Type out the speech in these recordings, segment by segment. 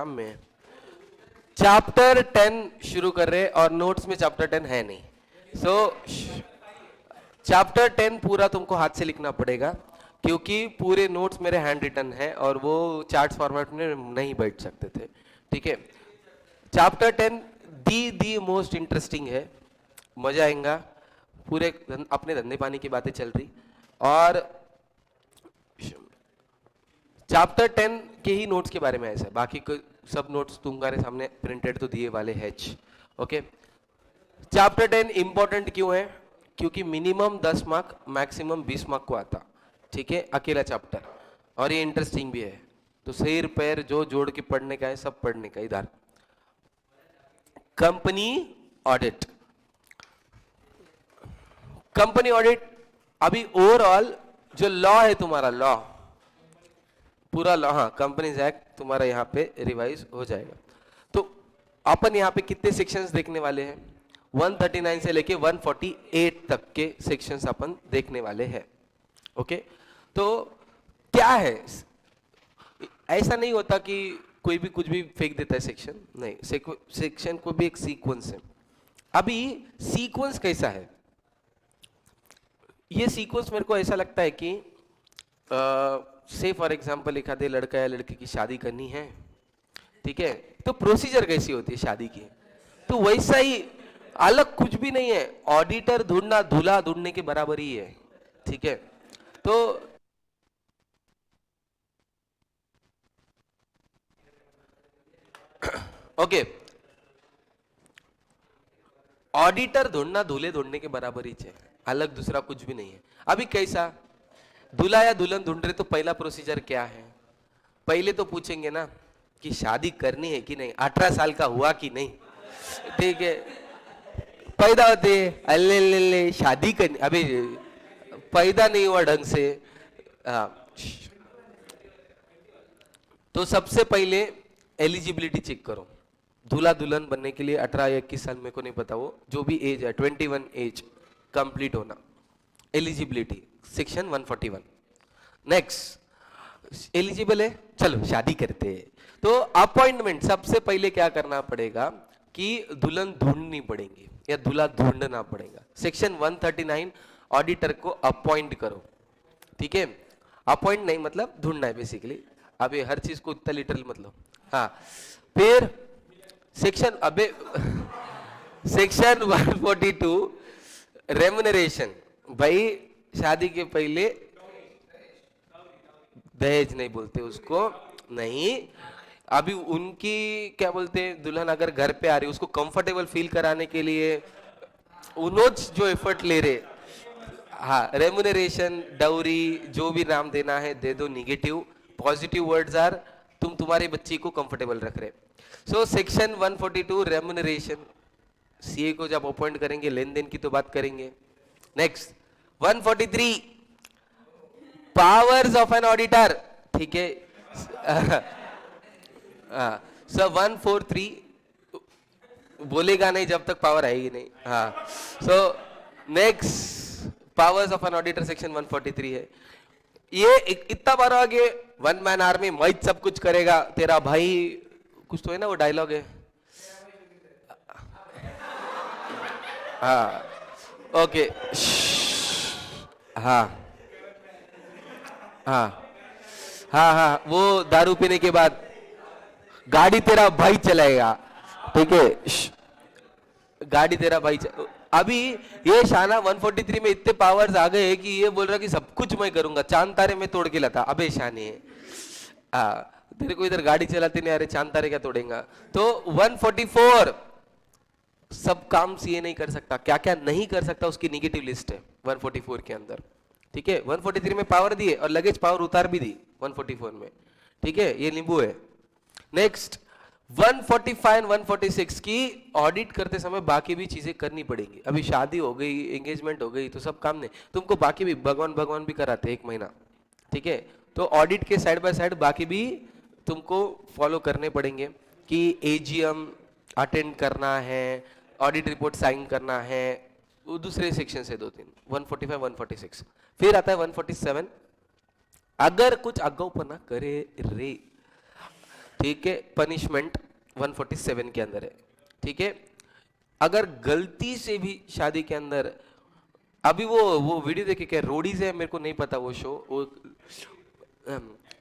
शाम में है। चैप्टर 10 शुरू कर रहे हैं और नोट्स में चैप्टर 10 है नहीं। सो चैप्टर 10 पूरा तुमको हाथ से लिखना पड़ेगा क्योंकि पूरे नोट्स मेरे हैंड रिटन है और वो चार्ट फॉर्मेट में नहीं बैठ सकते थे। ठीक है, चैप्टर 10 दी मोस्ट इंटरेस्टिंग है, मजा आएगा। पूरे अपने धंधे पानी की बातें चल रही और चैप्टर 10 के ही नोट्स के बारे में ऐसा है, बाकी सब नोट्स तुम्हारे सामने प्रिंटेड तो दिए वाले हैं। ओके, चैप्टर 10 इंपॉर्टेंट क्यों है? क्योंकि मिनिमम 10 मार्क मैक्सिमम 20 मार्क को आता। ठीक है, अकेला चैप्टर, और ये इंटरेस्टिंग भी है, तो सिर पैर जो जोड़ के पढ़ने का है सब पढ़ने का। इधर कंपनी ऑडिट, कंपनी ऑडिट अभी ओवरऑल जो लॉ है तुम्हारा, लॉ पूरा लॉ, हाँ कंपनीज एक्ट तुम्हारा यहाँ पे रिवाइज हो जाएगा। तो अपन यहाँ पे कितने सेक्शंस देखने वाले हैं? 139 से लेके 148 तक के सेक्शंस अपन देखने वाले हैं। ओके, तो क्या है, ऐसा नहीं होता कि कोई भी कुछ भी फेंक देता है सेक्शन, नहीं, सेक्शन को भी एक सीक्वेंस है। अभी सीक्वेंस कैसा है? ये सीक्वेंस मेरे को ऐसा लगता है कि से फॉर एग्जांपल एक आधे लड़का या लड़की की शादी करनी है, ठीक है, तो प्रोसीजर कैसी होती है शादी की, तो वैसा ही, अलग कुछ भी नहीं है। ऑडिटर ढूंढना दूल्हा ढूंढने के बराबर ही है। ठीक है, तो ओके, ऑडिटर ढूंढना दूल्हे ढूंढने के बराबर ही है, अलग दूसरा कुछ भी नहीं है। अभी कैसा, दूल्हा या दुल्हन ढूंढ रहे तो पहला प्रोसीजर क्या है? पहले तो पूछेंगे ना कि शादी करनी है कि नहीं, 18 साल का हुआ कि नहीं। ठीक है, पैदा होते अल्ले ले शादी करनी, अभी पैदा नहीं हुआ ढंग से। हाँ, तो सबसे पहले एलिजिबिलिटी चेक करो। दूल्हा दुल्हन बनने के लिए 18 या 21 साल, मेरे को नहीं पता, वो जो भी एज है 21 एज कंप्लीट होना, एलिजिबिलिटी सेक्शन 141। नेक्स्ट, एलिजिबल है, चलो शादी करते हैं। तो अपॉइंटमेंट, सबसे पहले क्या करना पड़ेगा कि दुल्हन ढूंढनी पड़ेगी या दूल्हा ढूंढना पड़ेगा। सेक्शन 139, ऑडिटर को अपॉइंट करो। ठीक है, अपॉइंट नहीं मतलब ढूंढना है बेसिकली, अभी हर चीज को इतना लिटरल मतलब। हाँ, फिर सेक्शन, अबे सेक्शन 142 रेम्युनरेशन, भाई शादी के पहले दहेज नहीं बोलते उसको, नहीं, अभी उनकी क्या बोलते हैं, दुल्हन अगर घर पे आ रही है उसको कंफर्टेबल फील कराने के लिए उन्होंने जो एफर्ट ले रहे, हाँ, रेम्युनरेशन, डाउरी, जो भी नाम देना है दे दो। निगेटिव, पॉजिटिव वर्ड्स आर तुम तुम्हारे बच्ची को कंफर्टेबल रख रहे। सो सेक्शन 142 रेम्युनरेशन, सीए को जब अपॉइंट करेंगे लेन देन की तो बात करेंगे। Next 143 powers of an auditor. ठीक है, सर 143 बोलेगा नहीं जब तक पावर आएगी नहीं। हाँ, so next powers of an auditor section 143 है। ये इतना बार आगे, वन मैन आर्मी, मैं सब कुछ करेगा, तेरा भाई, कुछ तो है ना वो डायलॉग है। हाँ, ओके, हाँ हाँ हाँ हाँ, वो दारू पीने के बाद गाड़ी तेरा भाई चलाएगा। ठीक है, गाड़ी तेरा भाई अभी ये शाना 143 में इतने पावर्स आ गए कि ये बोल रहा कि सब कुछ मैं करूंगा, चांद तारे में तोड़ के लाता। अबे शाने, तेरे को इधर गाड़ी चलाते नहीं आ रहे, चांद तारे क्या तोड़ेगा? तो 144 सब काम सीए नहीं कर सकता, क्या क्या नहीं कर सकता उसकी निगेटिव लिस्ट है 144 के अंदर। ठीक है, 143 में पावर दिए और लगेज पावर उतार भी दी 144 में। ठीक है, ये नींबू है। नेक्स्ट 145 146 की ऑडिट करते समय बाकी भी चीजें करनी पड़ेंगी। अभी शादी हो गई, एंगेजमेंट हो गई तो सब काम नहीं, तुमको बाकी भी भगवान भगवान भी कराते 1 महीना। ठीक है, तो ऑडिट के साइड बाय साइड बाकी भी तुमको फॉलो करने पड़ेंगे कि एजीएम अटेंड करना है, ऑडिट रिपोर्ट साइन करना है, वो दूसरे सेक्शन से 2-3 145 146। फिर आता है 147, अगर कुछ अगाऊपना करे रे ठीक है, पनिशमेंट 147 के अंदर है। ठीक है, अगर गलती से भी शादी के अंदर, अभी वो वीडियो देखे क्या, रोडीज है, मेरे को नहीं पता वो शो, वो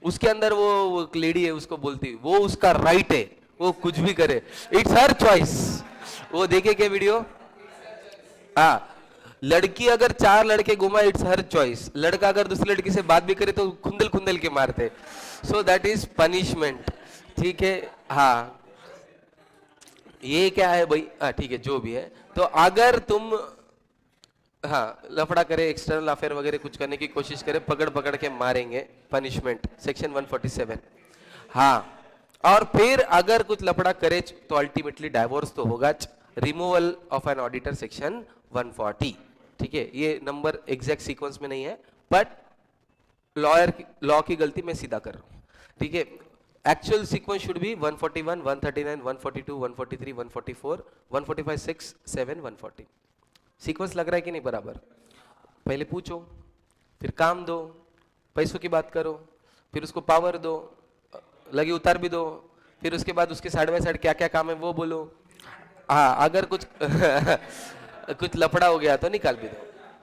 उसके अंदर वो लेडी है, उसको बोलती वो उसका राइट है, वो कुछ भी करे, इट्स हर चॉइस। वो देखे क्या वीडियो? हाँ, लड़की अगर 4 लड़के घुमा, इट्स हर चॉइस। लड़का अगर दूसरी लड़की से बात भी करे तो खुंदल खुंदल के मारते। So that is punishment. ठीक है, हाँ, ये क्या है भाई? हाँ ठीक है, जो भी है। तो अगर तुम हाँ लफड़ा करे, एक्सटर्नल अफेयर वगैरह कुछ करने की कोशिश करे, पकड़ पकड़ के मारेंगे, पनिशमेंट सेक्शन 147। हाँ, और फिर अगर कुछ लफड़ा करे तो अल्टीमेटली डाइवोर्स तो होगा। Removal of an auditor section 140। ठीक है, ये नंबर एग्जैक्ट सीक्वेंस में नहीं है, बट लॉ की गलती मैं सीधा कर रहा हूं। ठीक है, actual sequence should be 141, 139, 142, 143, 144, 145, 6, 7, 140। Sequence लग रहा है कि नहीं बराबर? पहले पूछो, फिर काम दो, पैसों की बात करो, फिर उसको पावर दो, लगी उतार भी दो, फिर उसके बाद उसके साइड बाय साइड क्या क्या काम है वो बोलो। हाँ, अगर कुछ कुछ लफड़ा हो गया तो निकाल भी दो।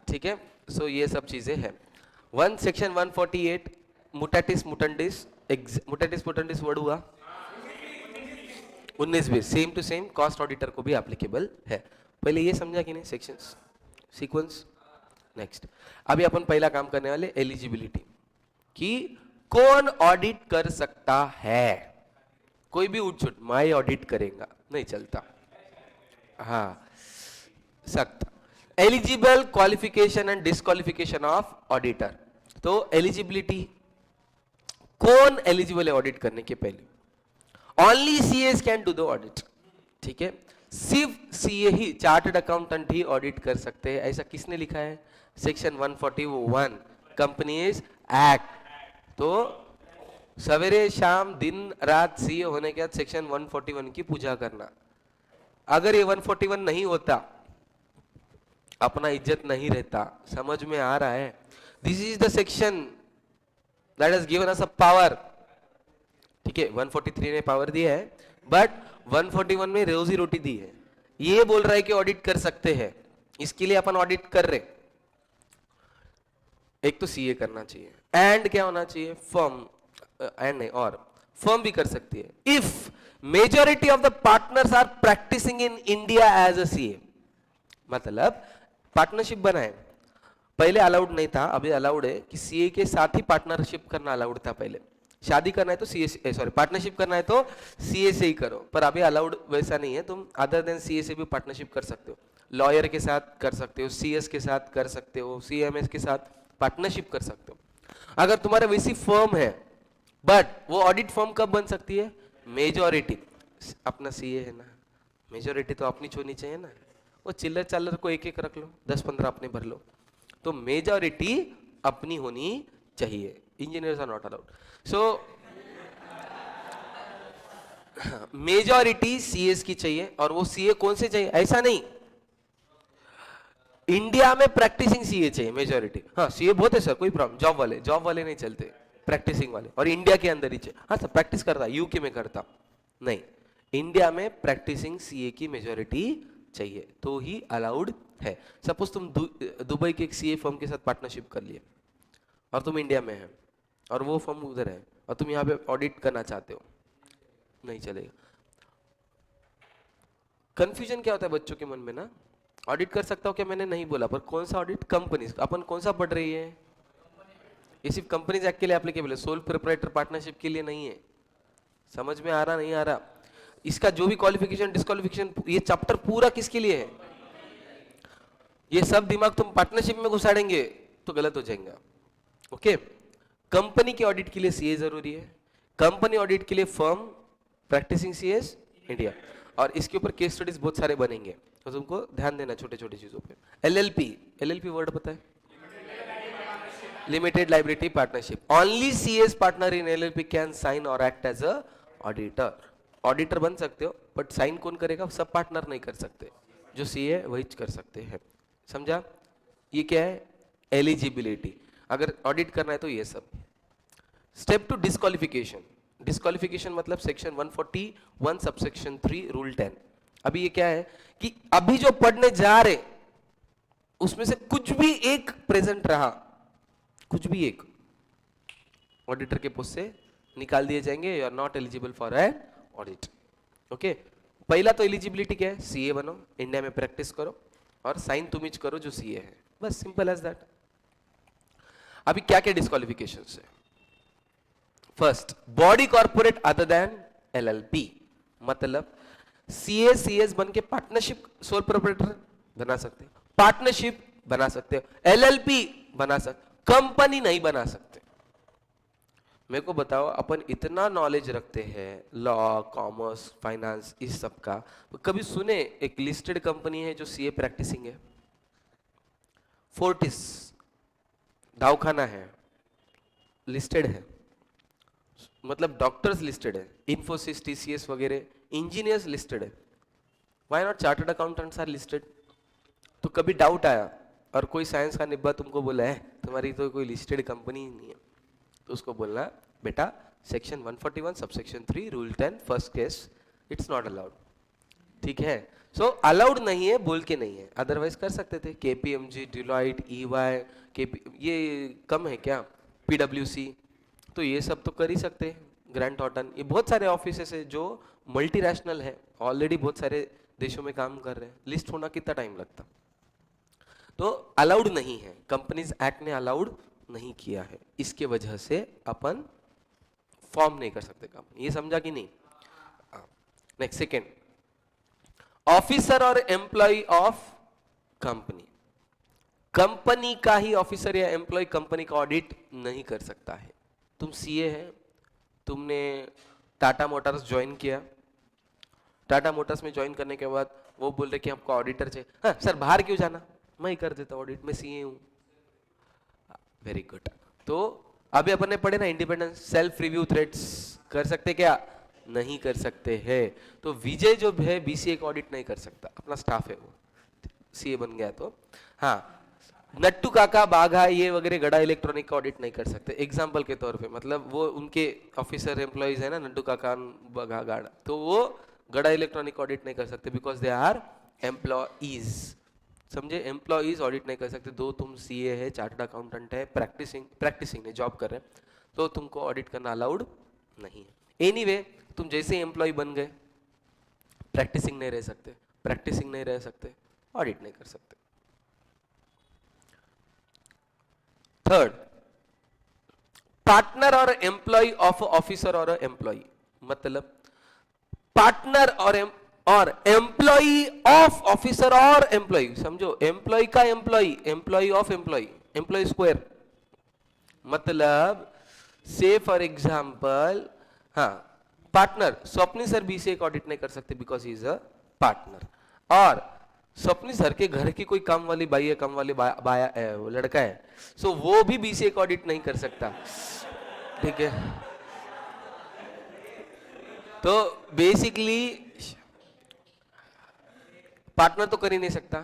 ठीक है, सो ये सब चीजें हैं। सेक्शन 148 मुटाटिस मुटंडिस, मुटाटिस मुटंडिस वर्ड हुआ 19-20, same to same cost auditor को भी एप्लीकेबल है। पहले ये समझा कि नहीं सेक्शंस, सीक्वेंस। नेक्स्ट, अभी अपन पहला काम करने वाले एलिजिबिलिटी, कि कौन ऑडिट कर सकता है। कोई भी उठ छुट मैं ऑडिट करेगा नहीं चलता। हाँ, सख्त। Eligible, qualification and disqualification of auditor. तो एलिजिबिलिटी, कौन एलिजिबल है ऑडिट करने के पहले? Only CS can do the audit. ठीक है, सिर्फ सीए ही, चार्टर्ड अकाउंटेंट ही ऑडिट कर सकते हैं। ऐसा किसने लिखा है? Section 141 companies act. तो सवेरे शाम दिन रात सीए होने के बाद सेक्शन 141 की पूजा करना। अगर ये 141 नहीं होता, अपना इज्जत नहीं रहता। समझ में आ रहा है? This is the section that has given us a power. ठीक है, 143 ने पावर दिया है, बट 141 में रोजी रोटी दी है। ये बोल रहा है कि ऑडिट कर सकते हैं, इसके लिए अपन ऑडिट कर रहे। एक तो सीए करना चाहिए, एंड क्या होना चाहिए? फर्म, एंड नहीं, और फर्म भी कर सकती है if majority of the partners are practising in India as a CA. मतलब पार्टनरशिप बनाए, पहले अलाउड नहीं था, अभी अलाउड है कि सीए के साथ ही पार्टनरशिप करना अलाउड था। पहले शादी करना है तो सीए, सॉरी पार्टनरशिप करना है तो सीए से ही करो, पर अभी अलाउड वैसा नहीं है। तुम अदर देन सीए से भी पार्टनरशिप कर सकते हो, लॉयर के साथ कर सकते हो, सीएस के साथ कर सकते हो, सीएमएस के साथ पार्टनरशिप कर सकते हो। अगर तुम्हारा वैसी फर्म है, बट वो ऑडिट फर्म कब बन सकती है? मेजॉरिटी, अपना सीए है ना, मेजॉरिटी तो अपनी होनी चाहिए ना। वो चिल्लर चालर को एक एक रख लो, 10-15 अपने भर लो, तो मेजॉरिटी अपनी होनी चाहिए। Engineers are not allowed. So majority CS की चाहिए, और वो सीए कौन से चाहिए? ऐसा नहीं, इंडिया में प्रैक्टिसिंग सीए चाहिए मेजॉरिटी। हाँ, सीए बहुत है सर, कोई प्रॉब्लम, जॉब वाले नहीं चलते, प्रैक्टिसिंग वाले, और इंडिया के अंदर ही चाहिए। हाँ सर, प्रैक्टिस करता, यूके में करता नहीं, इंडिया में प्रैक्टिसिंग सीए की मेजॉरिटी चाहिए तो ही अलाउड है। सपोज तुम दुबई के एक सीए फर्म के साथ पार्टनरशिप कर लिए, और तुम इंडिया में है, और वो फर्म उधर है, और तुम यहाँ पे ऑडिट करना चाहते हो, नहीं चलेगा। कंफ्यूजन क्या होता है बच्चों के मन में ना, ऑडिट कर सकता हूँ क्या, मैंने नहीं बोला, पर कौन सा ऑडिट? कंपनीज। अपन कौन सा पढ़ रही है? ये सिर्फ कंपनीज एक्ट के लिए एप्लीकेबल है, सोल प्रोप्राइटर पार्टनरशिप के लिए नहीं है। समझ में आ रहा नहीं आ रहा? इसका जो भी क्वालिफिकेशन डिस्क्वालिफिकेशन, ये चैप्टर पूरा किसके लिए है? ये सब दिमाग तुम पार्टनरशिप में घुसाड़ेंगे तो गलत हो जाएगा। ओके, कंपनी के ऑडिट के लिए सीए जरूरी है, कंपनी ऑडिट के लिए फर्म प्रैक्टिसिंग सीएस इंडिया, और इसके ऊपर केस स्टडीज बहुत सारे बनेंगे, तो तुमको ध्यान देना छोटे छोटे चीजों पे। एलएलपी वर्ड पता है? Limited liability partnership. Only CS partner in LLP can sign or act as a auditor. Auditor बन सकते हो, बट साइन कौन करेगा? सब पार्टनर नहीं कर सकते, जो सीए वही कर सकते हैं। समझा? ये क्या है? एलिजिबिलिटी। अगर ऑडिट करना है तो ये सब। Step two disqualification. डिस्क्वालिफिकेशन मतलब सेक्शन 141 सबसेक्शन 3 रूल 10। अभी ये क्या है कि अभी जो पढ़ने जा रहे उसमें से कुछ भी एक प्रेजेंट रहा, कुछ भी एक ऑडिटर के पोस्ट से निकाल दिए जाएंगे, you are not eligible for an audit. Okay, पहला तो एलिजिबिलिटी क्या है, सीए बनो, इंडिया में प्रैक्टिस करो और साइन तुम ही करो जो सीए है, बस सिंपल एज दैट। अभी क्या क्या डिस्क्वालिफिकेशन है? First, body corporate other than LLP, मतलब सीए सीएस बन के पार्टनरशिप सोल प्रोप्राइटर बना सकते हो, पार्टनरशिप बना सकते हो, एलएलपी बना सकते, कंपनी नहीं बना सकते। मेरे को बताओ, अपन इतना नॉलेज रखते हैं लॉ, कॉमर्स, फाइनेंस, इस सब का, कभी सुने एक लिस्टेड कंपनी है जो सीए प्रैक्टिसिंग है? फोर्टिस दवाखाना है, लिस्टेड है, मतलब डॉक्टर्स लिस्टेड है, इन्फोसिस, टीसीएस वगैरह, इंजीनियर्स लिस्टेड है, why not chartered accountants are listed? तो कभी डाउट आया और कोई साइंस का निब्बा तुमको बोला है तुम्हारी तो कोई लिस्टेड कंपनी ही नहीं है, तो उसको बोलना बेटा section 141 subsection 3 rule 10 first case it's not allowed. ठीक है, सो अलाउड नहीं है बोल के नहीं है, अदरवाइज कर सकते थे। केपीएमजी, डिलॉइट, ईवाई, ये कम है क्या? पीडब्ल्यूसी, तो ये सब तो कर ही सकते हैं। ग्रैंड थॉर्टन, ये बहुत सारे ऑफिसेस है जो मल्टीनेशनल है, ऑलरेडी बहुत सारे देशों में काम कर रहे हैं, लिस्ट होना कितना टाइम लगता? तो अलाउड नहीं है, कंपनीज एक्ट ने अलाउड नहीं किया है, इसके वजह से अपन फॉर्म नहीं कर सकते कंपनी। ये समझा कि नहीं? नेक्स्ट, सेकेंड, ऑफिसर और एम्प्लॉय ऑफ कंपनी, कंपनी का ही ऑफिसर या एम्प्लॉय कंपनी का ऑडिट नहीं कर सकता है। तुम सीए है, तुमने टाटा मोटर्स ज्वाइन किया, टाटा मोटर्स में ज्वाइन करने के बाद वो बोल रहे कि हमको ऑडिटर चाहिए, हाँ सर बाहर क्यों जाना, मैं ही कर देता हूँ ऑडिट, मैं सीए हूँ। वेरी गुड, तो अभी अपन ने पढ़े ना इंडिपेंडेंस, सेल्फ रिव्यू थ्रेड्स कर सकते क्या? नहीं कर सकते हैं। तो विजय जो है बीसीए का ऑडिट नहीं कर सकता, अपना स्टाफ है वो, सीए बन गया तो। हाँ, नट्टू काका, बाघा, ये वगैरह गड़ा इलेक्ट्रॉनिक का ऑडिट नहीं कर सकते, एग्जाम्पल के तौर पे, मतलब वो उनके ऑफिसर एम्प्लॉइज है ना, नट्टू काका, बाघा, गाड़ा, तो वो गड़ा इलेक्ट्रॉनिक ऑडिट नहीं कर सकते बिकॉज दे आर एम्प्लॉइज। समझे? एम्प्लॉइज ऑडिट नहीं कर सकते। दो तुम सीए है, चार्टर्ड अकाउंटेंट है, प्रैक्टिसिंग ने जॉब कर रहे हैं, तो तुमको ऑडिट करना अलाउड नहीं है। एनीवे, तुम जैसे एम्प्लॉय बन गए, प्रैक्टिसिंग नहीं रह सकते, प्रैक्टिसिंग नहीं रह सकते, ऑडिट नहीं कर सकते। थर्ड, पार्टनर और एम्प्लॉय ऑफ ऑफिसर और एम्प्लॉय, मतलब पार्टनर और एम्प्लॉय ऑफ ऑफिसर और एम्प्लॉय, समझो, एम्प्लॉय का employ, employ of employ, employ square, मतलब से फॉर एग्जांपल, हाँ, पार्टनर स्वप्नी सर बीसीए का ऑडिट नहीं कर सकते because he is a partner, और स्वप्नी सर के घर की कोई काम वाली बाई है, काम वाली बाया वो लड़का है, सो वो भी बीसीए का ऑडिट नहीं कर सकता। ठीक है, तो बेसिकली पार्टनर तो कर ही नहीं सकता,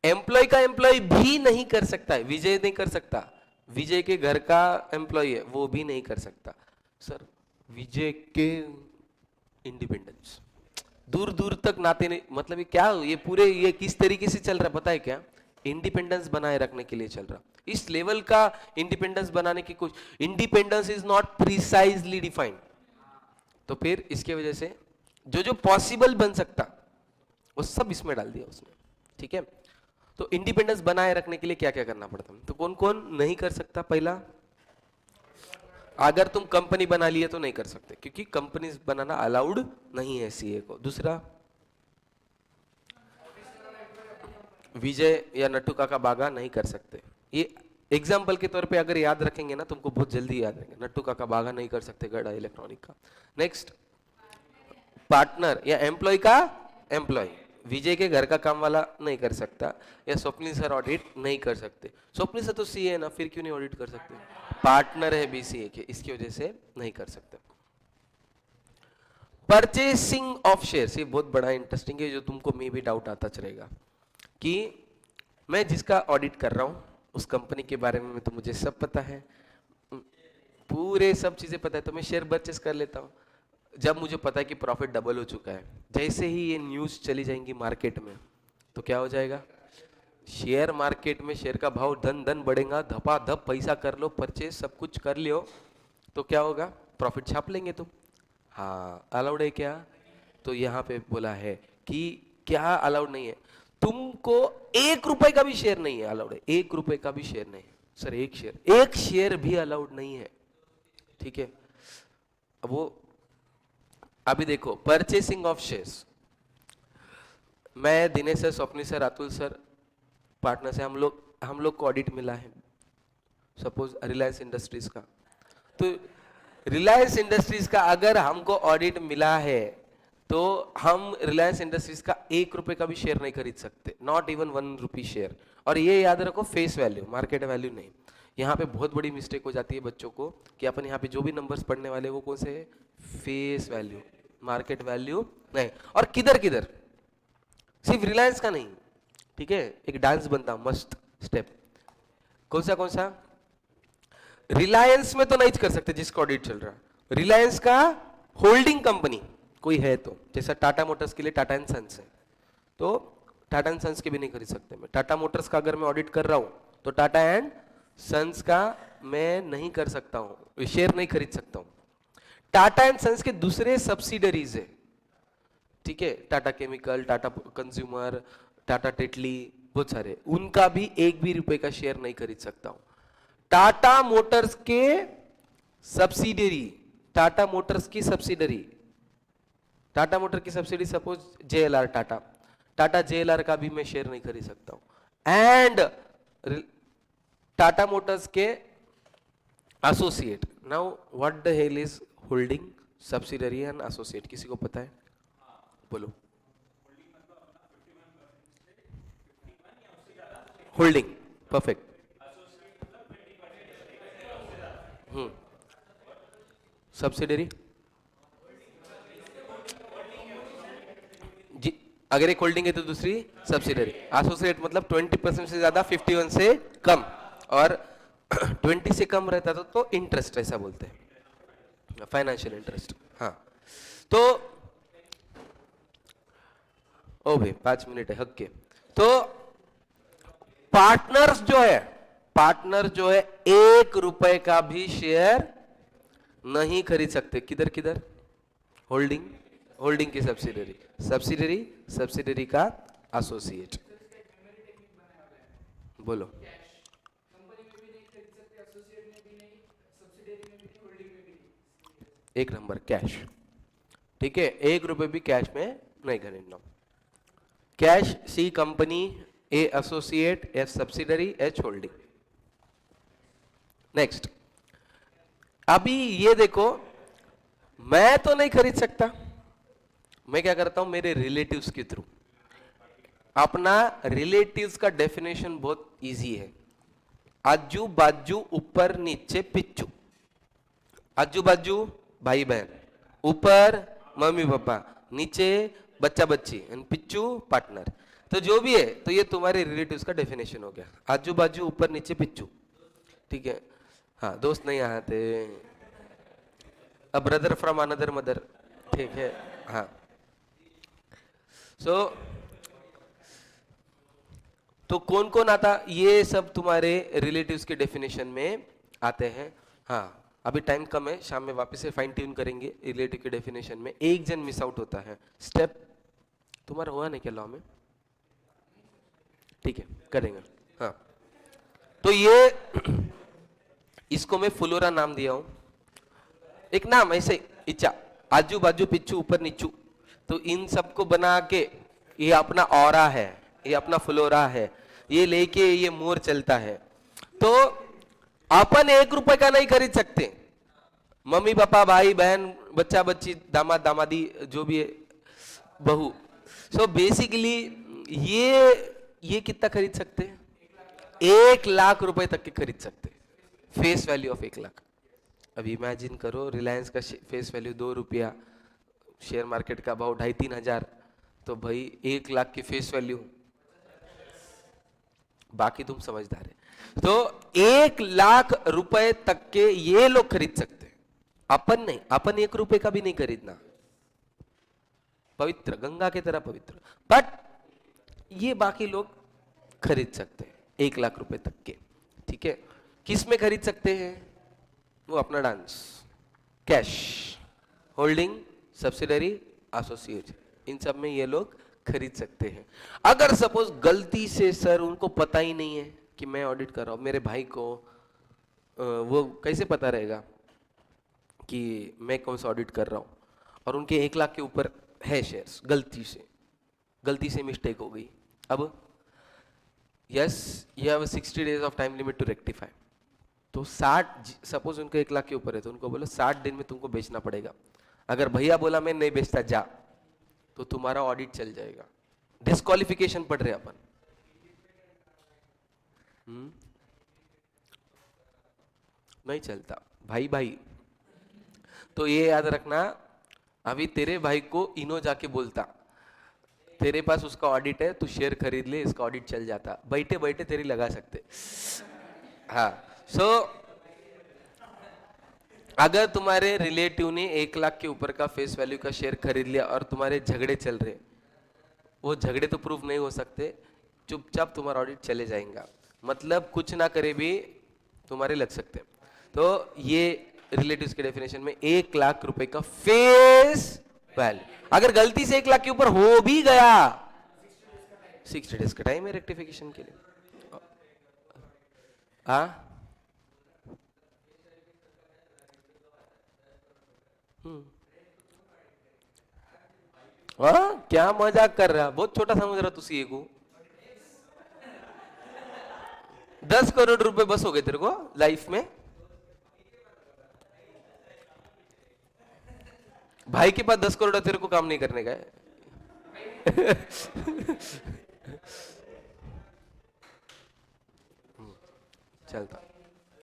एम्प्लॉय का एम्प्लॉय भी नहीं कर सकता है, विजय नहीं कर सकता, विजय के घर का एम्प्लॉय है वो भी नहीं कर सकता। सर विजय के इंडिपेंडेंस दूर दूर तक नाते नहीं, मतलब ये क्या, ये पूरे ये किस तरीके से चल रहा पता है क्या? इंडिपेंडेंस बनाए रखने के लिए चल रहा, इस लेवल का इंडिपेंडेंस बनाने की कुछ, independence is not precisely defined, तो फिर इसके वजह से जो जो पॉसिबल बन सकता वो सब इसमें डाल दिया उसने। ठीक है, तो इंडिपेंडेंस बनाए रखने के लिए क्या क्या करना पड़ता है, तो कौन कौन नहीं कर सकता? पहला, अगर तुम कंपनी बना लिए तो नहीं कर सकते क्योंकि कंपनी बनाना अलाउड नहीं है सीए को। दूसरा, विजय या नट्टू काका बागा नहीं कर सकते, ये एग्जाम्पल के तौर पे अगर याद रखेंगे ना तुमको बहुत जल्दी याद रहेंगे, नट्टू काका बागा नहीं कर सकते गड़ा इलेक्ट्रॉनिक का। नेक्स्ट, पार्टनर या एम्प्लॉय का एम्प्लॉय, विजय के घर का काम वाला नहीं कर सकता, या स्वप्निल सर ऑडिट नहीं कर सकते। स्वप्निल सर तो सीए है ना, फिर क्यों नहीं ऑडिट कर सकते? पार्टनर है बीसीए के, इसकी वजह से नहीं कर सकते। परचेसिंग ऑफ शेयर्स, ये बहुत बड़ा इंटरेस्टिंग है, जो तुमको मे भी डाउट आता चलेगा कि मैं जिसका ऑडिट कर रहा हूं उस कंपनी के बारे में तो मुझे सब पता है, पूरे सब चीजें पता है तो मैं शेयर परचेस कर लेता हूँ। जब मुझे पता है कि प्रॉफिट डबल हो चुका है, जैसे ही ये न्यूज चली जाएंगी मार्केट में तो क्या हो जाएगा, शेयर मार्केट में शेयर का भाव धन धन बढ़ेगा, धपाधप पैसा कर लो, परचेस सब कुछ कर लियो, तो क्या होगा, प्रॉफिट छाप लेंगे तुम। हाँ, अलाउड है क्या? तो यहाँ पे बोला है कि क्या अलाउड नहीं है, तुमको 1 रुपए का भी शेयर नहीं है अलाउड है, 1 रुपए का भी शेयर नहीं है सर, एक शेयर भी अलाउड नहीं है। ठीक है, अब वो अभी देखो परचेसिंग ऑफ शेयर्स, मैं Dinesh sir, Swapni sir, Atul sir partner से हम लोग को ऑडिट मिला है सपोज रिलायंस इंडस्ट्रीज का, तो रिलायंस इंडस्ट्रीज का अगर हमको ऑडिट मिला है तो हम रिलायंस इंडस्ट्रीज का 1 रुपए का भी शेयर नहीं खरीद सकते, नॉट इवन 1 रुपी शेयर। और ये याद रखो, फेस वैल्यू, मार्केट वैल्यू नहीं। यहाँ पे बहुत बड़ी मिस्टेक हो जाती है बच्चों को कि अपन यहाँ पे जो भी नंबर्स पढ़ने वाले वो कौन से है, फेस वैल्यू, मार्केट वैल्यू नहीं। और किधर किधर, सिर्फ रिलायंस का नहीं, ठीक है, एक डांस बनता मस्त स्टेप, कौन सा रिलायंस में तो नहीं कर सकते जिसका ऑडिट चल रहा, रिलायंस का होल्डिंग कंपनी कोई है तो, जैसा टाटा मोटर्स के लिए टाटा एंड सन्स है, तो टाटा एंड सन्स के भी नहीं खरीद सकते। मैं टाटा मोटर्स का अगर मैं ऑडिट कर रहा हूं तो टाटा एंड सन्स का मैं नहीं कर सकता हूं, शेयर नहीं खरीद सकता हूं। टाटा एंड सन्स के दूसरे सब्सिडरीज है, ठीक है, Tata chemical, Tata consumer, Tata Tetley, बहुत सारे, उनका भी 1 भी रुपए का शेयर नहीं खरीद सकता हूं। टाटा मोटर्स के सब्सिडरी, टाटा मोटर्स की सब्सिडरी, टाटा मोटर की subsidy suppose JLR, Tata JLR का भी मैं शेयर नहीं खरीद सकता हूं। एंड टाटा मोटर्स के associate, now what the hell is holding, subsidiary and associate, किसी को पता है? बोलो। Holding, perfect. सब्सिडरी जी, अगर एक होल्डिंग है तो दूसरी सब्सिडरी। एसोसिएट मतलब 20% से ज्यादा, 51 से कम, और 20 से कम रहता तो इंटरेस्ट ऐसा बोलते हैं, फाइनेंशियल इंटरेस्ट। हाँ, तो ओ भाई 5 मिनट है हक के। तो पार्टनर्स जो है, पार्टनर जो है 1 रुपए का भी शेयर नहीं खरीद सकते। किधर किधर, होल्डिंग, होल्डिंग की सब्सिडरी, सब्सिडरी, सब्सिडरी का एसोसिएट। बोलो। एक नंबर कैश, ठीक है, 1 रुपए भी कैश में नहीं खरीदना। Cash, C company, A associate, S subsidiary, H holding. Next, अभी ये देखो, मैं तो नहीं खरीद सकता, मैं क्या करता हूं, मेरे रिलेटिव्स के थ्रू। अपना रिलेटिव्स का डेफिनेशन बहुत इजी है, आजू बाजू ऊपर नीचे पिच्चू। आजू बाजू भाई बहन, ऊपर मम्मी पापा, नीचे बच्चा बच्ची, एंड पिच्चू पार्टनर। तो जो भी है, तो ये तुम्हारे रिलेटिव्स का डेफिनेशन हो गया, आजू बाजू ऊपर नीचे पिच्चू, ठीक है। हाँ, दोस्त नहीं आते, a brother from another mother, ठीक है। हाँ, सो तो कौन कौन आता, ये सब तुम्हारे रिलेटिव्स के डेफिनेशन में आते हैं। हाँ, अभी टाइम कम है, शाम में वापस से फाइन ट्यून करेंगे रिलेटिव के डेफिनेशन में। एक जन मिस आउट होता है, स्टेप तुम्हारा हुआ नहीं क्या लॉ में? ठीक है, करेंगे। हाँ, तो ये इसको मैं फ्लोरा नाम दिया हूं, एक नाम ऐसे इच्छा, आजू बाजू पिच्चू ऊपर नीचू, तो इन सबको बना के ये अपना ऑरा है, ये अपना फ्लोरा है, ये लेके ये मोर चलता है। तो अपन 1 रुपए का नहीं खरीद सकते, मम्मी पापा, भाई बहन, बच्चा बच्ची, दामाद दामादी, जो भी है, बहू। सो बेसिकली ये कितना खरीद सकते हैं? 1 लाख रुपए तक के खरीद सकते, फेस वैल्यू ऑफ 1 लाख। अब इमेजिन करो, रिलायंस का फेस वैल्यू 2 रुपया, शेयर मार्केट का भाव 2,500-3,000, तो भाई 1 लाख की फेस वैल्यू बाकी तुम समझदार है। तो 1 लाख रुपए तक के ये लोग खरीद सकते हैं, अपन नहीं, अपन 1 रुपए का भी नहीं खरीदना, पवित्र गंगा की तरह पवित्र, बट ये बाकी लोग खरीद सकते हैं 1 लाख रुपए तक के। ठीक है, किस में खरीद सकते हैं? वो अपना dance, cash, holding, subsidiary, associate, इन सब में ये लोग खरीद सकते हैं। अगर सपोज गलती से सर उनको पता ही नहीं है कि मैं ऑडिट कर रहा हूं, मेरे भाई को वो कैसे पता रहेगा कि मैं कौन सा ऑडिट कर रहा हूं, और उनके 1 लाख के ऊपर है शेयर्स, गलती से मिस्टेक हो गई, अब yes you have 60 days of time limit to rectify. तो 60, सपोज उनको 1 लाख के ऊपर है तो उनको बोलो 60 दिन में तुमको बेचना पड़ेगा। अगर भैया बोला मैं नहीं बेचता जा, तो तुम्हारा ऑडिट चल जाएगा, डिस्क्वालिफिकेशन पढ़ रहे अपन। नहीं चलता भाई भाई। तो ये याद रखना, अभी तेरे भाई को इनो जाके बोलता तेरे पास उसका ऑडिट है, तू शेयर खरीद ले, इसका ऑडिट चल जाता, बैठे बैठे तेरी लगा सकते। हाँ, सो अगर तुम्हारे रिलेटिव ने 1 लाख के ऊपर का फेस वैल्यू का शेयर खरीद लिया और तुम्हारे झगड़े चल रहे, वो झगड़े तो प्रूफ नहीं हो सकते, चुपचाप तुम्हारा ऑडिट चले जाएगा, मतलब कुछ ना करे भी तुम्हारे लग सकते। तो ये रिलेटिव्स के डेफिनेशन में 1 लाख रुपए का फेस वैल्यू, अगर गलती से 1 लाख के ऊपर हो भी गया, 60 days का टाइम है रेक्टिफिकेशन के लिए। हाँ, क्या मजाक कर रहा, बहुत छोटा समझ रहा तू सीए को। 10 करोड़ रुपए बस हो गए तेरे को लाइफ में। भाई के पास 10 करोड़ तेरे को काम नहीं करने का है। चलता